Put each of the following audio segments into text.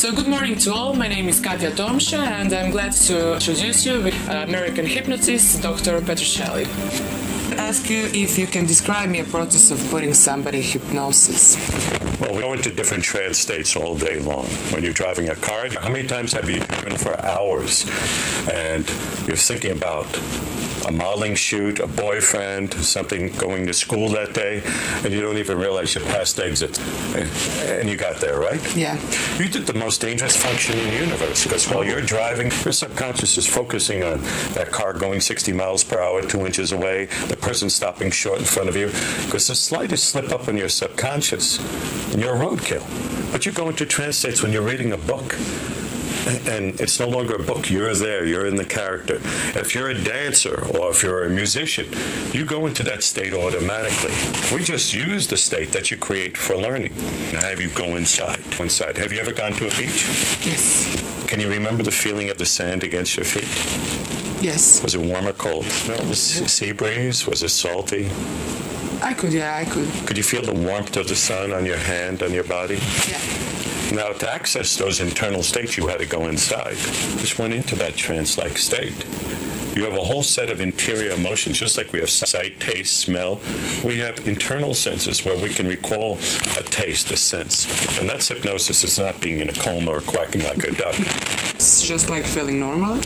So good morning to all. My name is Katya Tomsha, and I'm glad to introduce you with American hypnotist Dr. Petrocelli. Ask you if you can describe me a process of putting somebody in hypnosis. Well, we go into different trance states all day long. When you're driving a car, how many times have you driven for hours and you're thinking about a modeling shoot, a boyfriend, something going to school that day, and you don't even realize you passed exit, and you got there, right? Yeah. You did the most dangerous function in the universe, because while you're driving, your subconscious is focusing on that car going 60 miles per hour, 2 inches away, the person stopping short in front of you, because the slightest slip up in your subconscious, and you're a roadkill. But you go into trance states when you're reading a book, and it's no longer a book. You're there. You're in the character. If you're a dancer or if you're a musician, you go into that state automatically. We just use the state that you create for learning. Now have you go inside. Have you ever gone to a beach? Yes. Can you remember the feeling of the sand against your feet? Yes. Was it warm or cold? No. Was it sea breeze? Was it salty? I could. Could you feel the warmth of the sun on your hand, on your body? Yeah. Now, to access those internal states, you had to go inside. Just went into that trance-like state. You have a whole set of interior emotions, just like we have sight, taste, smell. We have internal senses where we can recall a taste, a sense. And that's hypnosis. It's not being in a coma or quacking like a duck. It's just like feeling normal.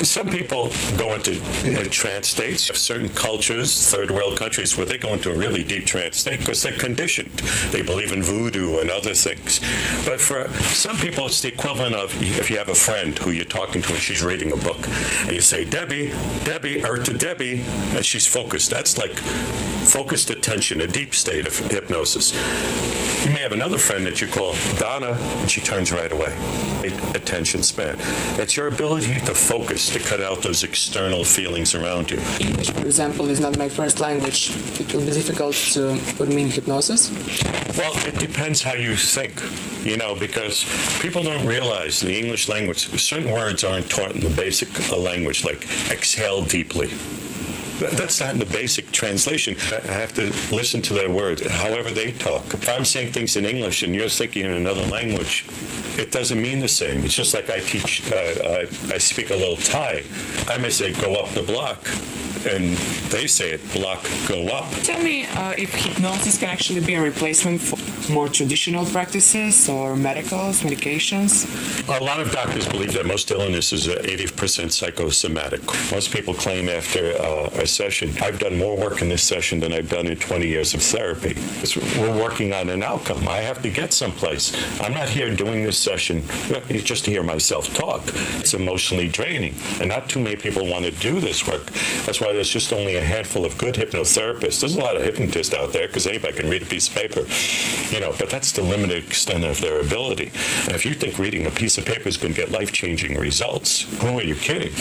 Some people go into trance states. Certain cultures, third world countries, where they go into a really deep trance state because they're conditioned. They believe in voodoo and other things. But for some people, it's the equivalent of if you have a friend who you're talking to and she's reading a book, and you say, Debbie, or to Debbie, and she's focused. That's like focused attention, a deep state of hypnosis. You may have another friend that you call Donna, and she turns right away. Attention span. It's your ability to focus, to cut out those external feelings around you. English, for example, is not my first language. It will be difficult to put me in hypnosis. Well, it depends how you think, because people don't realize in the English language, certain words aren't taught in the basic language, like exhale deeply. That's not in the basic translation. I have to listen to their words, however they talk. If I'm saying things in English and you're thinking in another language, it doesn't mean the same. It's just like I speak a little Thai. I may say, go up the block. And they say it, block, go up. Tell me if hypnosis can actually be a replacement for more traditional practices or medications. A lot of doctors believe that most illnesses are 80% psychosomatic. Most people claim after a session, I've done more work in this session than I've done in 20 years of therapy. We're working on an outcome. I have to get someplace. I'm not here doing this session just to hear myself talk. It's emotionally draining, and not too many people want to do this work. That's why there's just only a handful of good hypnotherapists. There's a lot of hypnotists out there because anybody can read a piece of paper, but that's the limited extent of their ability. And if you think reading a piece of paper is going to get life-changing results, who are you kidding?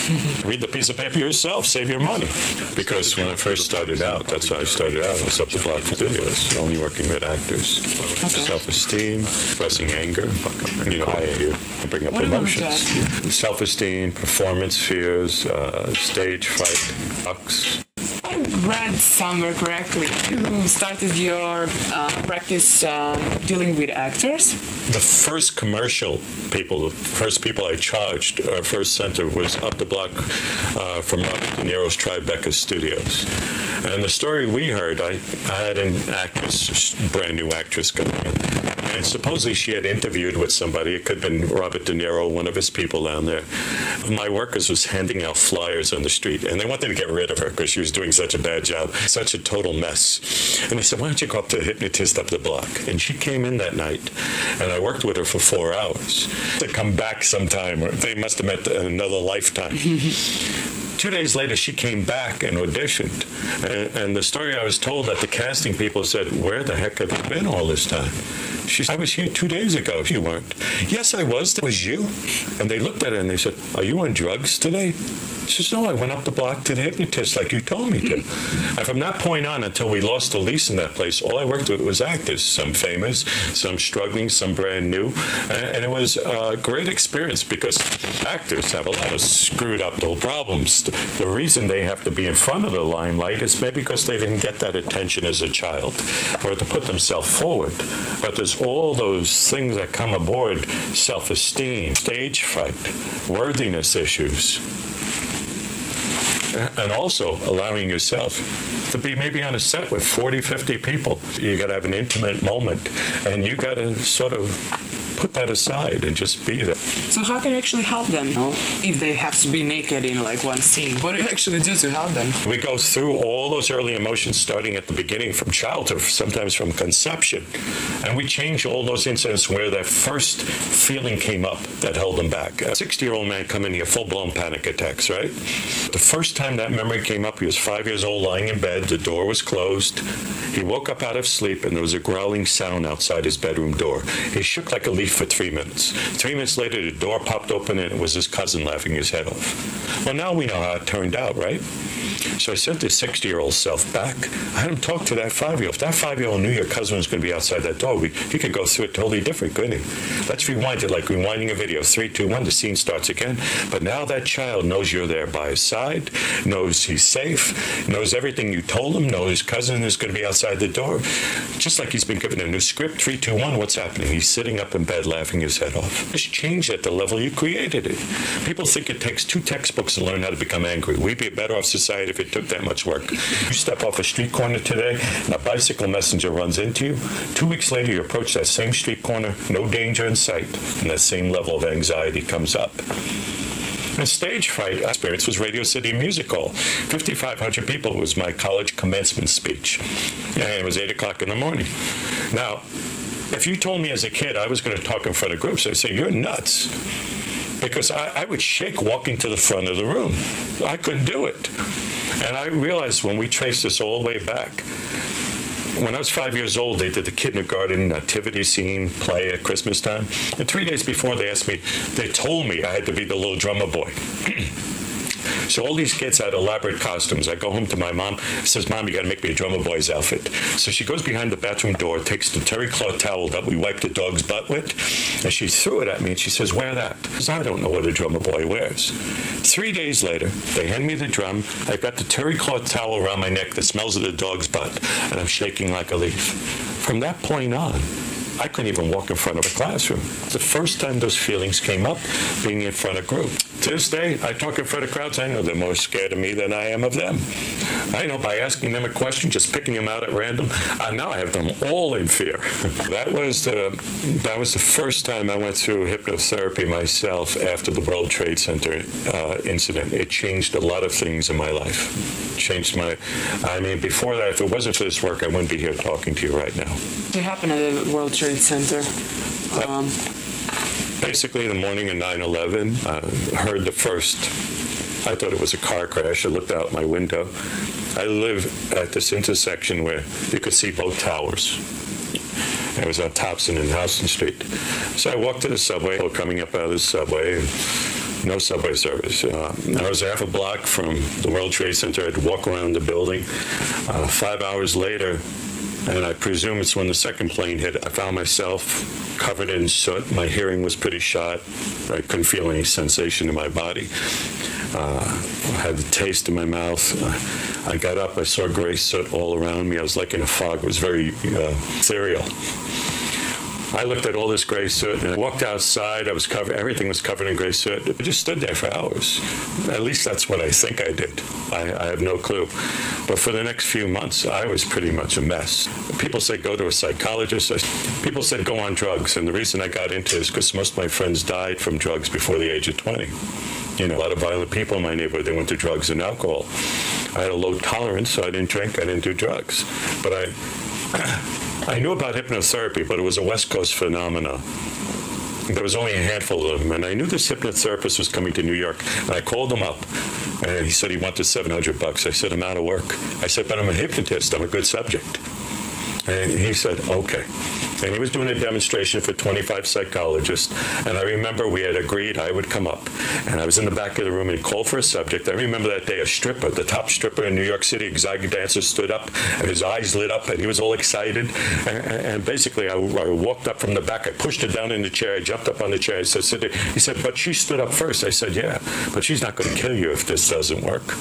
Read the piece of paper yourself, save your money. Because when I first started out, that's how I started out. I was up to block studios, only working with actors. Self-esteem, expressing anger, I bring up emotions. Self-esteem, performance fears, stage fright, I read somewhere correctly. You started your practice dealing with actors? The first commercial people, the first people I charged, our first center was up the block from Robert De Niro's Tribeca Studios. And the story we heard, I had an actress, brand new actress coming in. And supposedly she had interviewed with somebody. It could have been Robert De Niro, one of his people down there. My workers was handing out flyers on the street, and they wanted to get rid of her because she was doing such a bad job, such a total mess. And they said, why don't you go up to the hypnotist up the block? And she came in that night, and I worked with her for 4 hours. To come back sometime, or they must have met another lifetime. 2 days later, she came back and auditioned. And the story I was told that the casting people said, where the heck have you been all this time? She said, I was here 2 days ago. You weren't. Yes, I was. That was you. And they looked at her and they said, are you on drugs today? She says, no, I went up the block to the hypnotist like you told me to. And from that point on until we lost the lease in that place, all I worked with was actors, some famous, some struggling, some brand new. And it was a great experience because actors have a lot of screwed up little problems. The reason they have to be in front of the limelight is maybe because they didn't get that attention as a child or to put themselves forward. But there's because all those things that come aboard, self-esteem, stage fright, worthiness issues, and also allowing yourself to be maybe on a set with 40, 50 people. You got to have an intimate moment, and you got to sort of put that aside and just be there. So how can you actually help them, if they have to be naked in like one scene? What do you actually do to help them? We go through all those early emotions starting at the beginning, from childhood, sometimes from conception, and we change all those incidents where that first feeling came up that held them back. A 60-year-old man come in here, full-blown panic attacks, right? The first time that memory came up, he was 5 years old, lying in bed, the door was closed. He woke up out of sleep, and there was a growling sound outside his bedroom door. He shook like a leaf for 3 minutes. 3 minutes later, the door popped open, and it was his cousin laughing his head off. Well, now we know how it turned out, right? So I sent this 60-year-old self back. I had him talk to that 5-year-old. If that 5-year-old knew your cousin was going to be outside that door, he could go through it totally different, couldn't he? Let's rewind it like rewinding a video. 3, 2, 1, the scene starts again. But now that child knows you're there by his side, knows he's safe, knows everything you told him, knows his cousin is going to be outside the door. Just like he's been given a new script. 3, 2, 1, what's happening? He's sitting up in bed laughing his head off. Just change at the level you created it. People think it takes 2 textbooks to learn how to become angry. We'd be a better off society if it took that much work. You step off a street corner today, and a bicycle messenger runs into you. 2 weeks later, you approach that same street corner, no danger in sight, and that same level of anxiety comes up. The stage fright experience was Radio City Music Hall. 5,500 people. It was my college commencement speech. And it was 8 o'clock in the morning. Now, if you told me as a kid I was going to talk in front of groups, I'd say, you're nuts. Because I would shake walking to the front of the room. I couldn't do it. And I realized when we traced this all the way back, when I was 5 years old, they did the kindergarten nativity scene play at Christmas time. And 3 days before, they told me I had to be the little drummer boy. So all these kids had elaborate costumes. I go home to my mom, says, Mom, you got to make me a drummer boy's outfit. So she goes behind the bathroom door, takes the terry cloth towel that we wiped the dog's butt with, and she threw it at me, and she says, wear that. Because I don't know what a drummer boy wears. 3 days later, they hand me the drum. I've got the terry cloth towel around my neck that smells of the dog's butt, and I'm shaking like a leaf. From that point on, I couldn't even walk in front of a classroom. The first time those feelings came up, being in front of group. To this day, I talk in front of crowds. I know they're more scared of me than I am of them. I know by asking them a question, just picking them out at random, now I have them all in fear. That was the first time I went through hypnotherapy myself after the World Trade Center incident. It changed a lot of things in my life. Before that, if it wasn't for this work, I wouldn't be here talking to you right now. What happened at the World Trade Center? Basically, the morning of 9/11, I heard the first. I thought it was a car crash. I looked out my window. I live at this intersection where you could see both towers. It was on Thompson and Houston Street. So I walked to the subway, coming up out of the subway, and no subway service. I was half a block from the World Trade Center. I had to walk around the building. 5 hours later, and I presume it's when the second plane hit, I found myself covered in soot. My hearing was pretty shot. I couldn't feel any sensation in my body. I had the taste in my mouth. I got up. I saw gray soot all around me. I was like in a fog. It was very ethereal. I looked at all this gray soot, and I walked outside. Everything was covered in gray soot. I just stood there for hours. At least that's what I think I did. I have no clue. But for the next few months, I was pretty much a mess. People said go to a psychologist. People said go on drugs. And the reason I got into it is because most of my friends died from drugs before the age of 20. A lot of violent people in my neighborhood, they went to drugs and alcohol. I had a low tolerance, so I didn't drink, I didn't do drugs. But I knew about hypnotherapy, but it was a West Coast phenomenon. There was only a handful of them, and I knew this hypnotherapist was coming to New York, and I called him up, and he said he wanted $700. I said, I'm out of work. I said, but I'm a hypnotist. I'm a good subject. And he said, okay. And he was doing a demonstration for 25 psychologists. And I remember we had agreed I would come up. And I was in the back of the room and he called for a subject. I remember that day a stripper, the top stripper in New York City, exotic dancer, stood up and his eyes lit up and he was all excited. And basically I walked up from the back. I pushed her down in the chair. I jumped up on the chair. I said, sit there. He said, but she stood up first. I said, yeah, but she's not going to kill you if this doesn't work.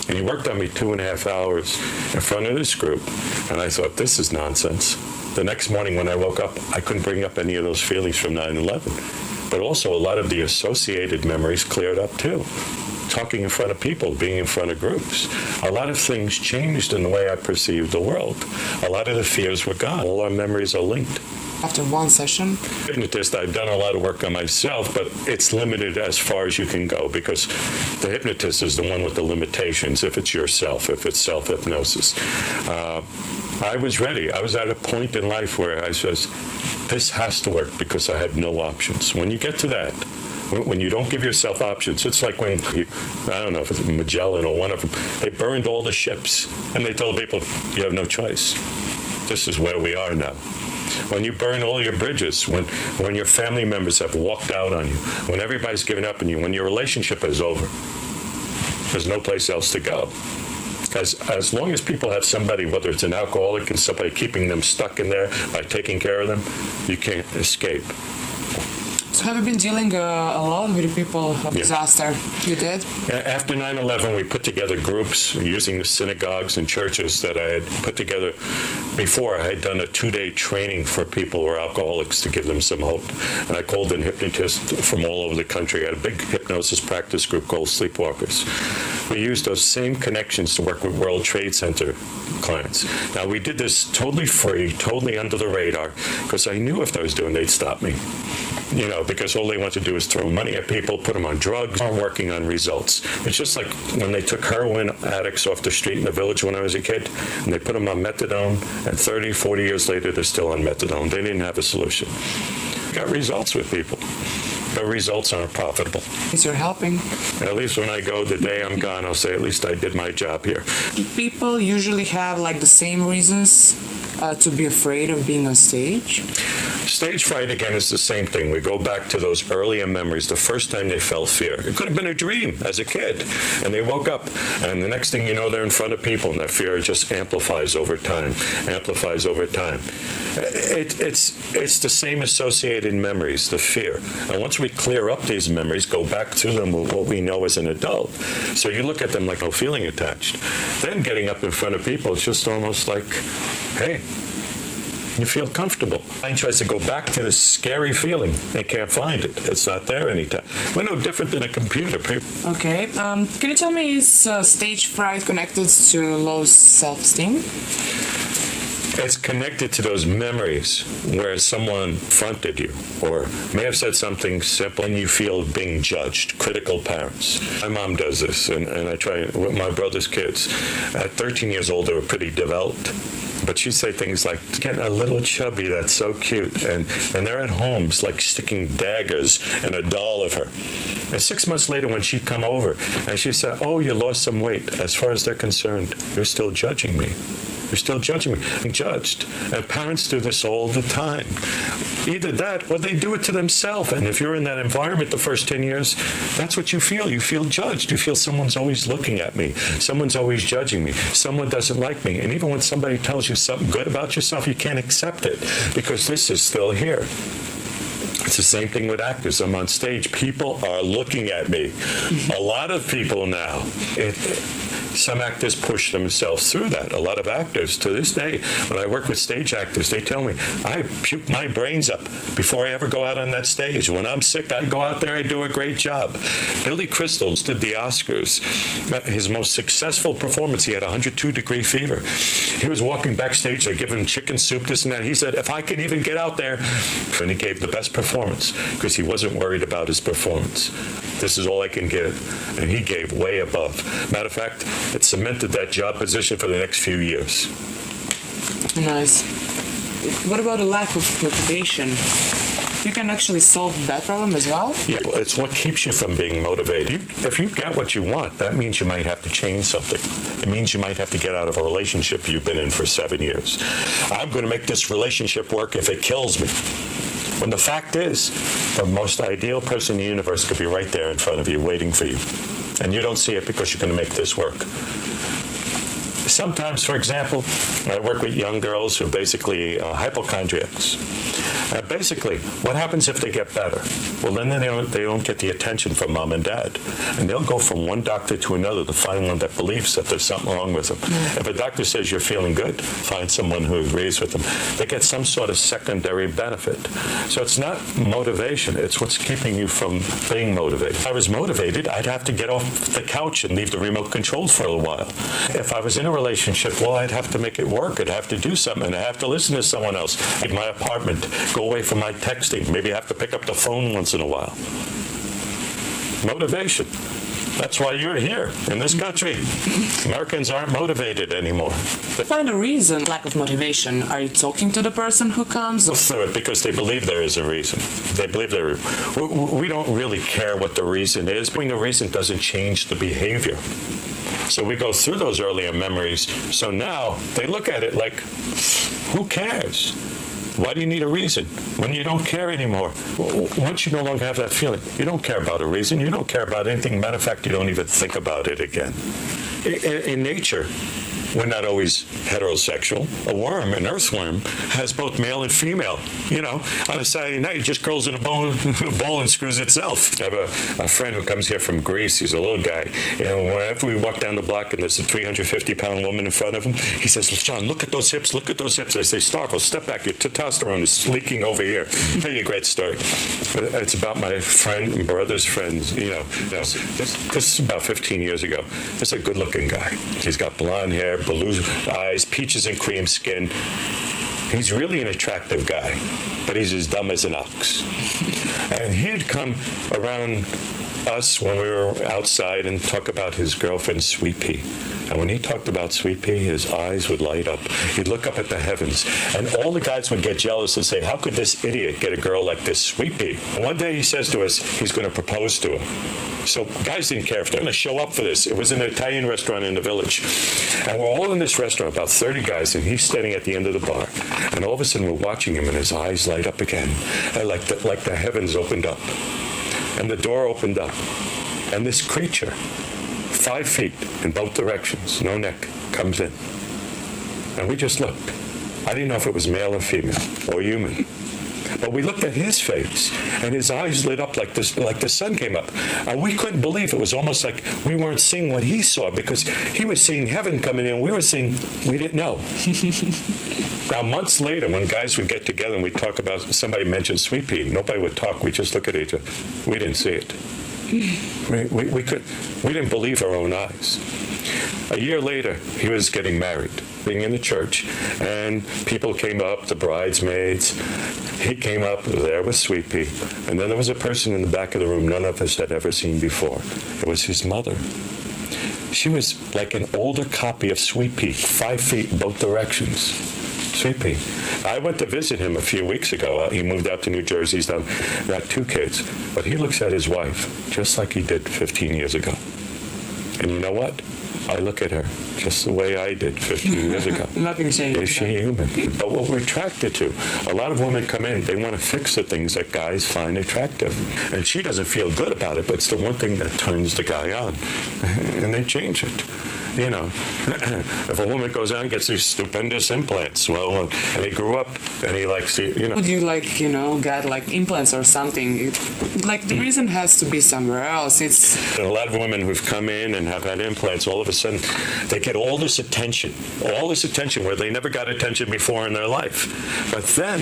And he worked on me 2.5 hours in front of this group. And I thought, this is nonsense. The next morning when I woke up, I couldn't bring up any of those feelings from 9/11. But also a lot of the associated memories cleared up too. Talking in front of people, being in front of groups. A lot of things changed in the way I perceived the world. A lot of the fears were gone. All our memories are linked. After one session? Hypnotist, I've done a lot of work on myself, but it's limited as far as you can go because the hypnotist is the one with the limitations, if it's yourself, if it's self-hypnosis. I was ready. I was at a point in life where I says, this has to work because I had no options. When you get to that, when you don't give yourself options, it's like when, I don't know if it's Magellan or one of them, they burned all the ships and they told people, you have no choice. This is where we are now. When you burn all your bridges, when your family members have walked out on you, when everybody's given up on you, when your relationship is over, there's no place else to go. As long as people have somebody, whether it's an alcoholic and somebody keeping them stuck in there by taking care of them, you can't escape. So have you been dealing a lot with people of disaster? You did? After 9/11, we put together groups using the synagogues and churches that I had put together before. I had done a 2-day training for people who are alcoholics to give them some hope. And I called in hypnotists from all over the country. I had a big hypnosis practice group called Sleepwalkers. We used those same connections to work with World Trade Center clients. Now, we did this totally free, totally under the radar, because I knew if I was doing, they'd stop me. You know, because all they want to do is throw money at people, put them on drugs. I'm working on results. It's just like when they took heroin addicts off the street in the village when I was a kid, and they put them on methadone, and 30, 40 years later, they're still on methadone. They didn't have a solution. Got results with people. But results aren't profitable. At least you're helping. At least when I go, the day I'm gone, I'll say, at least I did my job here. People usually have like the same reasons to be afraid of being on stage. Stage fright, again, is the same thing. We go back to those earlier memories, the first time they felt fear. It could have been a dream as a kid, and they woke up, and the next thing you know, they're in front of people, and that fear just amplifies over time, amplifies over time. It's the same associated memories, the fear. And once we clear up these memories, go back to them with what we know as an adult. So you look at them like no feeling attached. Then getting up in front of people, it's just almost like, hey, you feel comfortable. Mind tries to go back to this scary feeling. They can't find it. It's not there anytime. We're no different than a computer. Okay. Can you tell me, is stage fright connected to low self-esteem? It's connected to those memories where someone fronted you or may have said something simple and you feel being judged. Critical parents. My mom does this, and I try with my brother's kids. At 13 years old, they were pretty developed. But she'd say things like, getting a little chubby, that's so cute. And they're at homes like sticking daggers in a doll of her. And 6 months later when she'd come over and she said, oh, you lost some weight. As far as they're concerned, you're still judging me. You're still judging me. I'm judged. And parents do this all the time. Either that or they do it to themselves. And if you're in that environment the first 10 years, that's what you feel. You feel judged. You feel someone's always looking at me. Someone's always judging me. Someone doesn't like me. And even when somebody tells you something good about yourself, you can't accept it because this is still here. It's the same thing with actors. I'm on stage. People are looking at me. A lot of people now. Some actors push themselves through that. A lot of actors, to this day, when I work with stage actors, they tell me, I puke my brains up before I ever go out on that stage. When I'm sick, I go out there, I do a great job. Billy Crystal did the Oscars. His most successful performance, he had 102-degree fever. He was walking backstage, they give him chicken soup, this and that. He said, if I can even get out there, and he gave the best performance because he wasn't worried about his performance. This is all I can give. And he gave way above. Matter of fact, it cemented that job position for the next few years. Nice. What about a lack of motivation? You can actually solve that problem as well? Yeah, it's what keeps you from being motivated. If you get what you want, that means you might have to change something. It means you might have to get out of a relationship you've been in for 7 years. I'm going to make this relationship work if it kills me. When the fact is, the most ideal person in the universe could be right there in front of you, waiting for you. And you don't see it because you're going to make this work. Sometimes, for example, I work with young girls who are basically hypochondriacs. Basically, what happens if they get better? Well, then they don't get the attention from mom and dad. And they'll go from one doctor to another to find one that believes that there's something wrong with them. If a doctor says you're feeling good, find someone who agrees with them. They get some sort of secondary benefit. So it's not motivation. It's what's keeping you from being motivated. If I was motivated, I'd have to get off the couch and leave the remote control for a while. If I was in a relationship, well, I'd have to make it work. I'd have to do something. I'd have to listen to someone else. Leave my apartment. Go away from my texting. Maybe I have to pick up the phone once in a while. Motivation. That's why you're here in this country. Americans aren't motivated anymore. Find a reason, lack of motivation. Are you talking to the person who comes? Through it because they believe there is a reason. They believe we don't really care what the reason is. Being the reason doesn't change the behavior. So we go through those earlier memories. So now they look at it like, who cares? Why do you need a reason when you don't care anymore? Once you no longer have that feeling, you don't care about a reason. You don't care about anything. Matter of fact, you don't even think about it again. In nature, we're not always heterosexual. A worm, an earthworm, has both male and female. You know, on a Saturday night, it just curls in a ball and screws itself. I have a friend who comes here from Greece. He's a little guy. And whenever we walk down the block and there's a 350-pound woman in front of him, he says, John, look at those hips, look at those hips. I say, Starkle, step back. Your testosterone is leaking over here. I'll tell you a great story. It's about my friend and brother's friends. This is about 15 years ago. This is a good-looking guy. He's got blonde hair, blue eyes, peaches and cream skin. He's really an attractive guy, but he's as dumb as an ox. And he'd come around us when we were outside and talk about his girlfriend, Sweet Pea. And when he talked about Sweet Pea, his eyes would light up. He'd look up at the heavens. And all the guys would get jealous and say, how could this idiot get a girl like this Sweet Pea? And one day he says to us, he's going to propose to her. So guys didn't care if they're going to show up for this. It was an Italian restaurant in the village. And we're all in this restaurant, about 30 guys, and he's standing at the end of the bar. And all of a sudden we're watching him, and his eyes light up again. And like the heavens opened up. And the door opened up. And this creature, 5 feet in both directions, no neck, comes in. And we just looked. I didn't know if it was male or female or human. But we looked at his face, and his eyes lit up like this, like the sun came up. And we couldn't believe it. Was almost like we weren't seeing what he saw, because he was seeing heaven coming in. We were seeing, we didn't know. Now, months later, when guys would get together and we'd talk about, somebody mentioned Sweet Pea, nobody would talk. We'd just look at each other. We didn't see it. We didn't believe our own eyes. A year later, he was getting married, being in the church, and people came up, the bridesmaids. He came up, there was Sweet Pea. And then there was a person in the back of the room none of us had ever seen before. It was his mother. She was like an older copy of Sweet Pea, 5 feet in both directions. Sweet Pea. I went to visit him a few weeks ago. He moved out to New Jersey. He's got 2 kids. But he looks at his wife just like he did 15 years ago. And you know what? I look at her just the way I did 15 years ago. Nothing changed. Is she human? But what we're attracted to, a lot of women come in, they want to fix the things that guys find attractive. And she doesn't feel good about it, but it's the one thing that turns the guy on. And they change it. You know, if a woman goes out and gets these stupendous implants, well, and he grew up and he likes to, you know. Would you get implants or something? The reason has to be somewhere else. It's a lot of women who've come in and have had implants, all of a sudden, they get all this attention where they never got attention before in their life. But then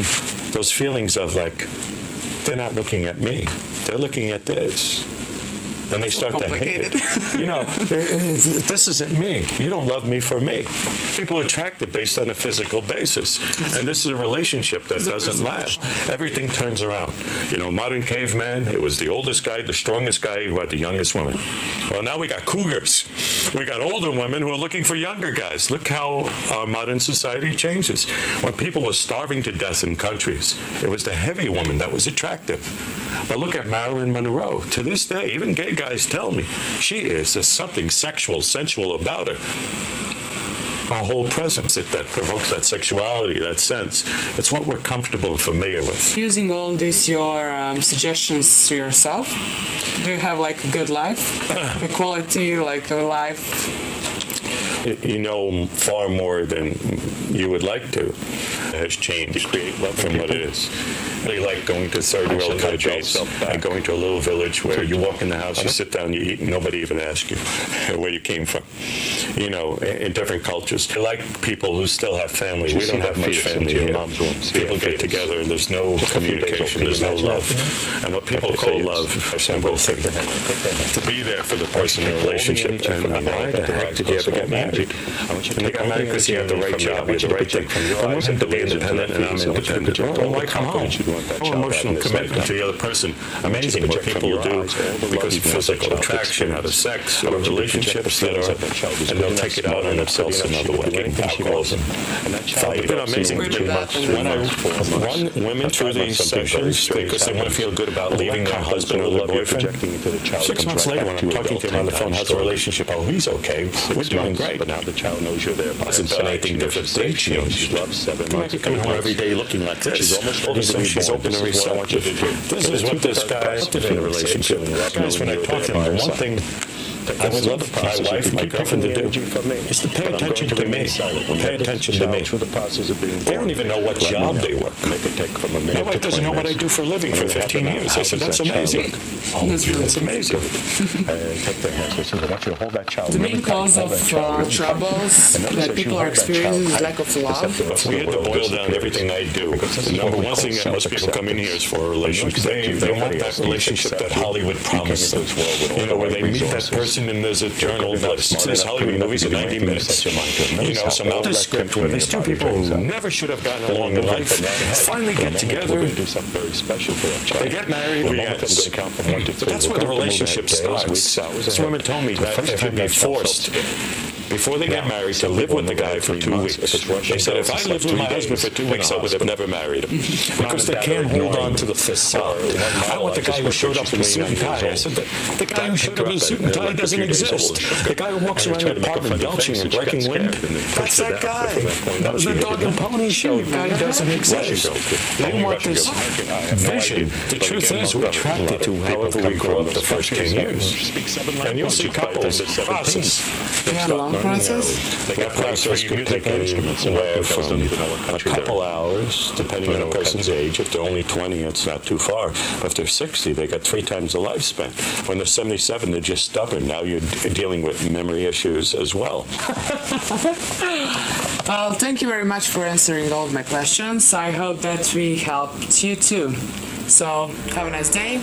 those feelings of they're not looking at me, they're looking at this. Then they start to hate it. This isn't me. You don't love me for me. People are attracted based on a physical basis. And this is a relationship that doesn't last. Everything turns around. Modern caveman, it was the oldest guy, the strongest guy who had the youngest woman. Well, now we got cougars. We got older women who are looking for younger guys. Look how our modern society changes. When people were starving to death in countries, it was the heavy woman that was attractive. But look at Marilyn Monroe. To this day, even gay guys tell me there's something sexual, sensual about her. Our whole presence, that provokes that sexuality, that sense. It's what we're comfortable and familiar with. Using all this, your suggestions to yourself, do you have a good life? A quality, a life? you know far more than you would like to. It has changed from what it is. They like going to third world countries and going to a little village where you walk in the house, you sit down, you eat, and nobody even asks you where you came from. You know, in different cultures. They like people who still have family. We don't have much family here. People get together and there's no communication, there's no love. And what people call love are simple things. To be there for the person in a relationship. And why the heck did you ever get married? And they got married because you had the right job, you had the right thing. It wasn't to be independent and I'm independent. Oh, why come home? Oh, emotional commitment to the other person. Amazing what people will do because of physical attraction, out of sex, or relationships that are, and they'll take it out on themselves another way. Alcoholism. It's been amazing when I run women through these sessions because they want to feel good about leaving their husband or their boyfriend. 6 months later, when I'm talking to him on the phone, how's the relationship? Oh, he's okay. We're doing great. But now the child knows you're there. Hasn't done anything different. They changed. You might be coming home every day looking like this. She's open and receptive. This is what this guy in a relationship. Guys, when I talk to him, the one thing I would love my wife, my girlfriend to do is to pay attention to me. Pay attention to me. They don't even know what job they work. My wife doesn't know what I do for a living for 15 years. I said, that's amazing. That's amazing. The main cause of troubles that people are experiencing is lack of love. If we had to boil down everything I do, the number one thing that most people come in here is for a relationship. They want that relationship that Hollywood promised them. You know, where they meet that person and there's a journal list. This Hollywood movies are 90 minutes. You know, some other script where these two people who never should have gotten along in life finally get together. They get married, yes. But that's where the relationship starts. This woman told me that if you'd be forced before they get married to live with the guy for 2 weeks. They said, if I lived with my husband for 2 weeks, I would have never married him. Because they can't hold on to the facade. I don't want the guy who showed up in a suit and tie. I said, the guy who showed up in a suit and tie doesn't exist. The guy who walks around the apartment belching and breaking wind, that's that guy. That was the dog and pony show. The guy doesn't exist. They want this vision. The truth is, we're attracted to however we grow up the first 10 years. And you'll see couples process. That process could take anywhere from a couple hours, depending on a person's age. If they're only 20, it's not too far. But if they're 60, they got 3 times the lifespan. When they're 77, they're just stubborn. Now you're dealing with memory issues as well. Well, thank you very much for answering all of my questions. I hope that we helped you too. So, have a nice day.